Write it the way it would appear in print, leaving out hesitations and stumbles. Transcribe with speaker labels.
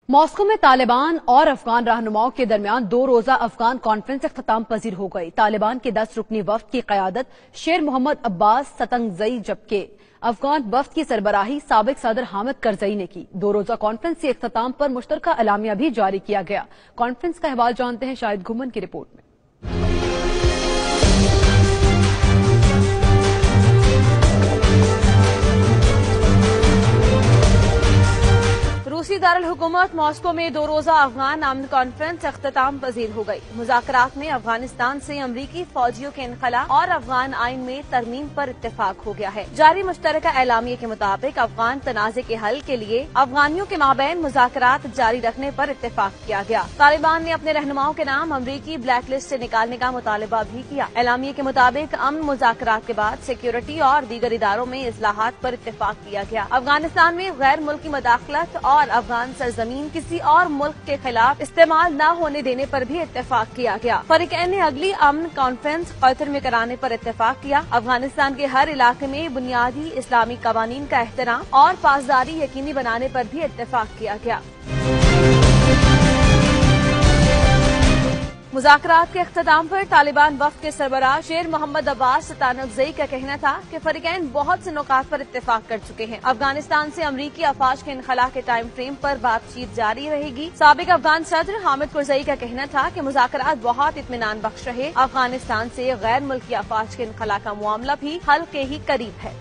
Speaker 1: Moscow में तालिबान और अफगान रहनुमाओं के दरमियान 2 रोजा अफगान कॉन्फ्रेंस इख्तिताम पजीर हो गई। तालिबान के 10 रुकनी वफ्द की क़यादत शेर मोहम्मद अब्बास सतंगजई, जबकि अफगान वफ्द की सरबराही साबिक सदर हामिद करजई ने की। 2 रोजा कॉन्फ्रेंस के इख्तिताम पर मुश्तरका एलामिया भी जारी किया गया। कॉन्फ्रेंस का अहवाल जानते हैं शाहिद घुमन की रिपोर्ट में। रूसी दारुल हुकूमत मॉस्को में 2 रोजा अफगान अमन कॉन्फ्रेंस इख्तिताम पजीर हो गई। मुज़ाकरात में अफगानिस्तान से अमरीकी फौजियों के इनखला और अफगान आइन में तरमीम पर इत्तेफाक हो गया है। जारी मुश्तरका एलामिया के मुताबिक अफगान तनाज़े के हल के लिए अफगानियों के माबैन मुज़ाकरात जारी रखने पर इत्तेफाक किया गया। तालिबान ने अपने रहनुमाओं के नाम अमरीकी ब्लैक लिस्ट से निकालने का मुतालबा भी किया। एलामिया के मुताबिक अमन मुज़ाकरात के बाद सिक्योरिटी और दीगर इदारों में इस्लाहात पर इत्तेफाक किया गया। अफगानिस्तान में गैर मुल्की मदाखलत और अफगान सरजमीन किसी और मुल्क के खिलाफ इस्तेमाल न होने देने पर भी इत्तेफाक किया गया। फरीकैन ने अगली अमन कॉन्फ्रेंस कतर में कराने पर इत्तेफाक किया। अफगानिस्तान के हर इलाके में बुनियादी इस्लामी कवानीन का एहतराम और पासदारी यकीनी बनाने पर भी इत्तेफाक किया गया। मुज़ाकरात के इख्तिताम पर तालिबान वफ्द के सरबराह शेर मोहम्मद अब्बास सतंगजई का कहना था कि फरीकैन बहुत से नुकात पर इत्तेफाक कर चुके हैं। अफगानिस्तान से अमरीकी अफवाज के इनखला के टाइम फ्रेम पर बातचीत जारी रहेगी। साबिक अफगान सदर हामिद करजई का कहना था कि मुज़ाकरात बहुत इत्मीनान बख्श रहे। अफगानिस्तान से गैर मुल्की अफवाज के इनखला का मामला भी हल के ही करीब है।